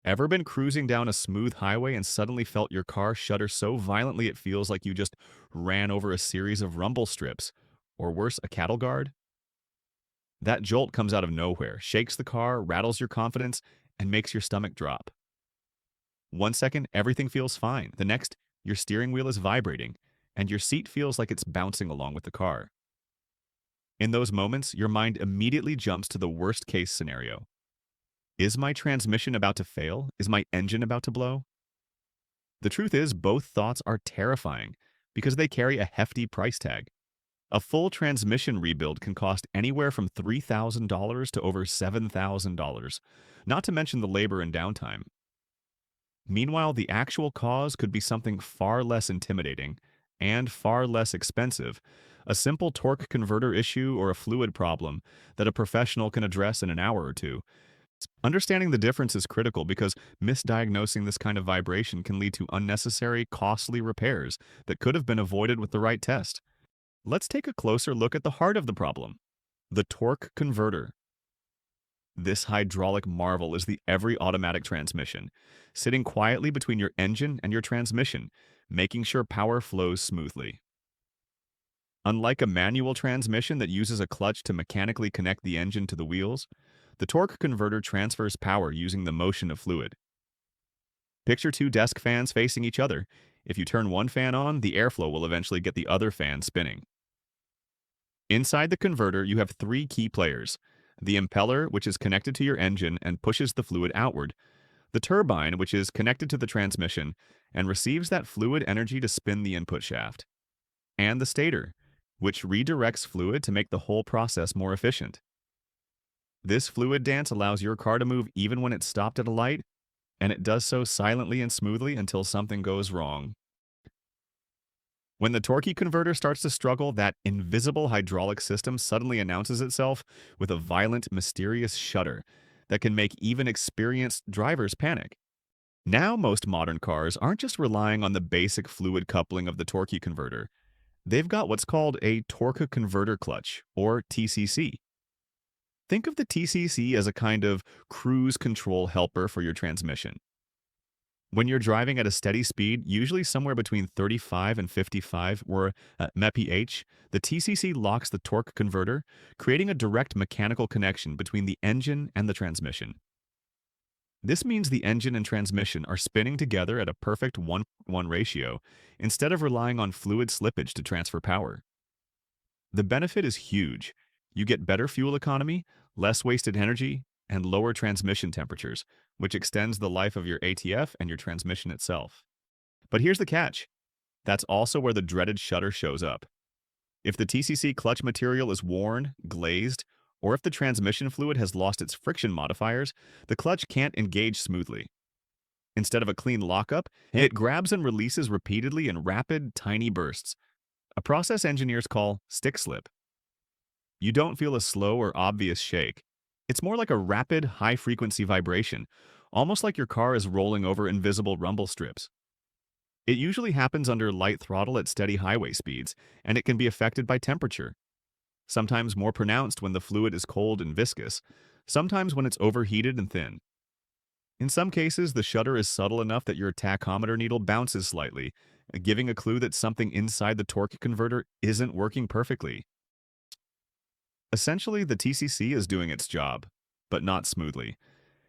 Ever been cruising down a smooth highway and suddenly felt your car shudder so violently it feels like you just ran over a series of rumble strips? Or worse, a cattle guard? That jolt comes out of nowhere, shakes the car, rattles your confidence, and makes your stomach drop. 1 second, everything feels fine. The next, your steering wheel is vibrating, and your seat feels like it's bouncing along with the car. In those moments, your mind immediately jumps to the worst case scenario. Is my transmission about to fail? Is my engine about to blow? The truth is, both thoughts are terrifying because they carry a hefty price tag. A full transmission rebuild can cost anywhere from $3,000 to over $7,000, not to mention the labor and downtime. Meanwhile, the actual cause could be something far less intimidating and far less expensive, a simple torque converter issue or a fluid problem that a professional can address in an hour or two. Understanding the difference is critical because misdiagnosing this kind of vibration can lead to unnecessary, costly repairs that could have been avoided with the right test. Let's take a closer look at the heart of the problem, the torque converter. This hydraulic marvel is the every automatic transmission, sitting quietly between your engine and your transmission, making sure power flows smoothly. Unlike a manual transmission that uses a clutch to mechanically connect the engine to the wheels, the torque converter transfers power using the motion of fluid. Picture two desk fans facing each other. If you turn one fan on, the airflow will eventually get the other fan spinning. Inside the converter, you have three key players: the impeller, which is connected to your engine and pushes the fluid outward; the turbine, which is connected to the transmission and receives that fluid energy to spin the input shaft; and the stator, which redirects fluid to make the whole process more efficient. This fluid dance allows your car to move even when it's stopped at a light, and it does so silently and smoothly until something goes wrong. When the torque converter starts to struggle, that invisible hydraulic system suddenly announces itself with a violent, mysterious shudder that can make even experienced drivers panic. Now, most modern cars aren't just relying on the basic fluid coupling of the torque converter. They've got what's called a torque converter clutch, or TCC. Think of the TCC as a kind of cruise control helper for your transmission. When you're driving at a steady speed, usually somewhere between 35 and 55 or mph, the TCC locks the torque converter, creating a direct mechanical connection between the engine and the transmission. This means the engine and transmission are spinning together at a perfect 1:1 ratio instead of relying on fluid slippage to transfer power. The benefit is huge. You get better fuel economy, less wasted energy, and lower transmission temperatures, which extends the life of your ATF and your transmission itself. But here's the catch. That's also where the dreaded shudder shows up. If the TCC clutch material is worn, glazed, or if the transmission fluid has lost its friction modifiers, the clutch can't engage smoothly. Instead of a clean lockup, it grabs and releases repeatedly in rapid, tiny bursts, a process engineers call stick slip. You don't feel a slow or obvious shake. It's more like a rapid, high-frequency vibration, almost like your car is rolling over invisible rumble strips. It usually happens under light throttle at steady highway speeds, and it can be affected by temperature. Sometimes more pronounced when the fluid is cold and viscous, sometimes when it's overheated and thin. In some cases, the shudder is subtle enough that your tachometer needle bounces slightly, giving a clue that something inside the torque converter isn't working perfectly. Essentially, the TCC is doing its job, but not smoothly.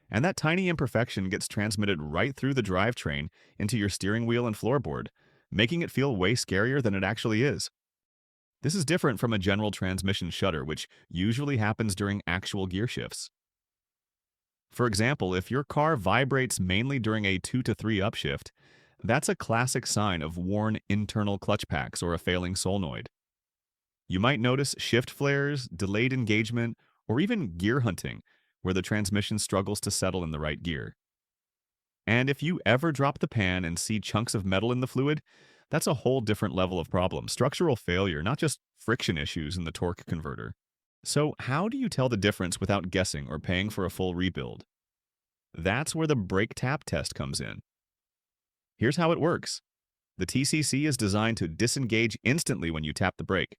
And that tiny imperfection gets transmitted right through the drivetrain into your steering wheel and floorboard, making it feel way scarier than it actually is. This is different from a general transmission shudder, which usually happens during actual gear shifts. For example, if your car vibrates mainly during a 2 to 3 upshift, that's a classic sign of worn internal clutch packs or a failing solenoid. You might notice shift flares, delayed engagement, or even gear hunting, where the transmission struggles to settle in the right gear. And if you ever drop the pan and see chunks of metal in the fluid, that's a whole different level of problem, structural failure, not just friction issues in the torque converter. So how do you tell the difference without guessing or paying for a full rebuild? That's where the brake tap test comes in. Here's how it works. The TCC is designed to disengage instantly when you tap the brake.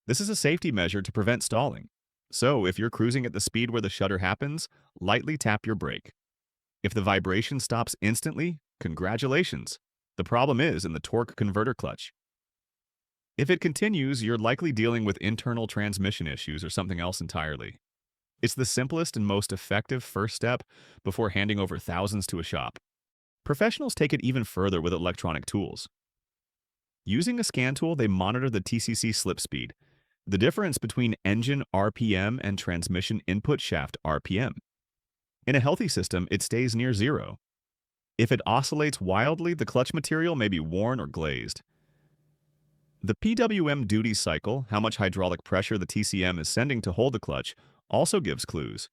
This is a safety measure to prevent stalling. So if you're cruising at the speed where the shudder happens, lightly tap your brake. If the vibration stops instantly, congratulations. The problem is in the torque converter clutch. If it continues, you're likely dealing with internal transmission issues or something else entirely. It's the simplest and most effective first step before handing over thousands to a shop. Professionals take it even further with electronic tools. Using a scan tool, they monitor the TCC slip speed, the difference between engine RPM and transmission input shaft RPM. In a healthy system, it stays near zero. If it oscillates wildly, the clutch material may be worn or glazed. The PWM duty cycle, how much hydraulic pressure the TCM is sending to hold the clutch, also gives clues.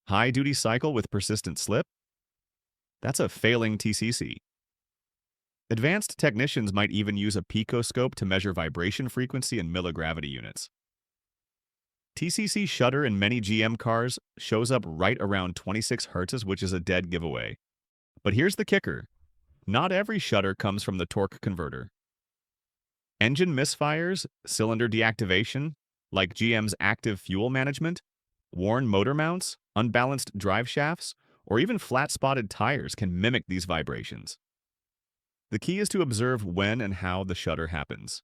High duty cycle with persistent slip? That's a failing TCC. Advanced technicians might even use a picoscope to measure vibration frequency in milligravity units. TCC shudder in many GM cars shows up right around 26 Hz, which is a dead giveaway. But here's the kicker. Not every shudder comes from the torque converter. Engine misfires, cylinder deactivation, like GM's active fuel management, worn motor mounts, unbalanced drive shafts, or even flat-spotted tires can mimic these vibrations. The key is to observe when and how the shudder happens.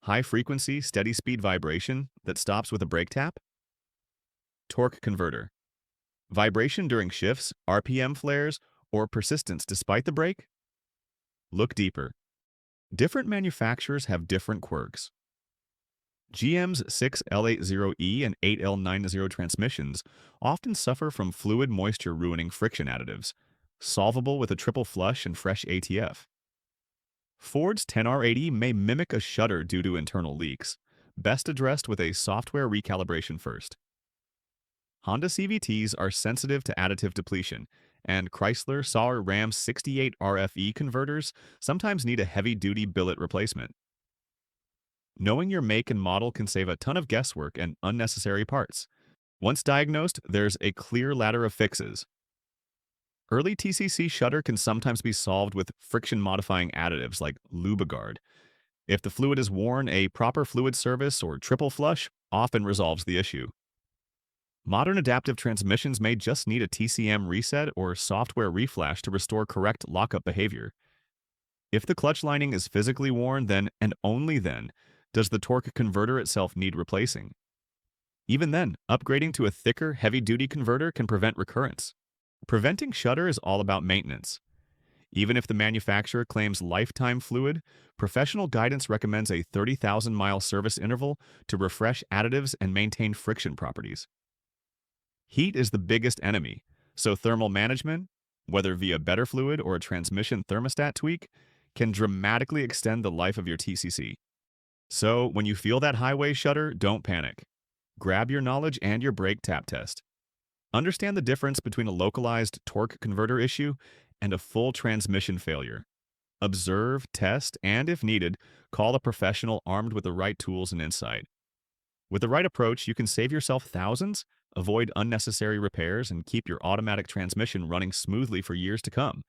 High-frequency, steady-speed vibration that stops with a brake tap? Torque converter. Vibration during shifts, RPM flares, or persistence despite the brake? Look deeper. Different manufacturers have different quirks. GM's 6L80E and 8L90 transmissions often suffer from fluid moisture ruining friction additives, solvable with a triple flush and fresh ATF. Ford's 10R80 may mimic a shudder due to internal leaks, best addressed with a software recalibration first. Honda CVTs are sensitive to additive depletion, and Chrysler Sauer Ram 68 RFE converters sometimes need a heavy-duty billet replacement. Knowing your make and model can save a ton of guesswork and unnecessary parts. Once diagnosed, there's a clear ladder of fixes. Early TCC shudder can sometimes be solved with friction-modifying additives like Lubigard. If the fluid is worn, a proper fluid service or triple flush often resolves the issue. Modern adaptive transmissions may just need a TCM reset or software reflash to restore correct lockup behavior. If the clutch lining is physically worn, then, and only then, does the torque converter itself need replacing. Even then, upgrading to a thicker, heavy-duty converter can prevent recurrence. Preventing shudder is all about maintenance. Even if the manufacturer claims lifetime fluid, professional guidance recommends a 30,000-mile service interval to refresh additives and maintain friction properties. Heat is the biggest enemy, so thermal management, whether via better fluid or a transmission thermostat tweak, can dramatically extend the life of your TCC. So, when you feel that highway shudder, don't panic. Grab your knowledge and your brake tap test. Understand the difference between a localized torque converter issue and a full transmission failure. Observe, test, and if needed, call a professional armed with the right tools and insight. With the right approach, you can save yourself thousands, avoid unnecessary repairs, and keep your automatic transmission running smoothly for years to come.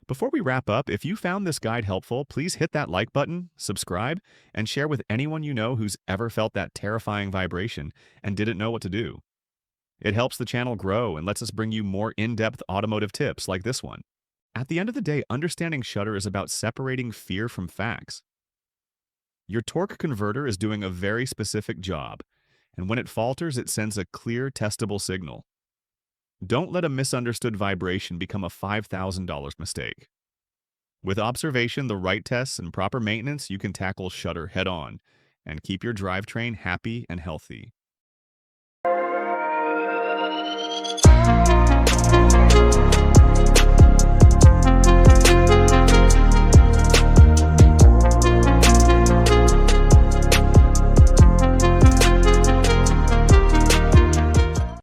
Before we wrap up, if you found this guide helpful, please hit that like button, subscribe, and share with anyone you know who's ever felt that terrifying vibration and didn't know what to do. It helps the channel grow and lets us bring you more in-depth automotive tips like this one. At the end of the day, understanding shudder is about separating fear from facts. Your torque converter is doing a very specific job, and when it falters, it sends a clear, testable signal. Don't let a misunderstood vibration become a $5,000 mistake. With observation, the right tests, and proper maintenance, you can tackle shudder head-on and keep your drivetrain happy and healthy.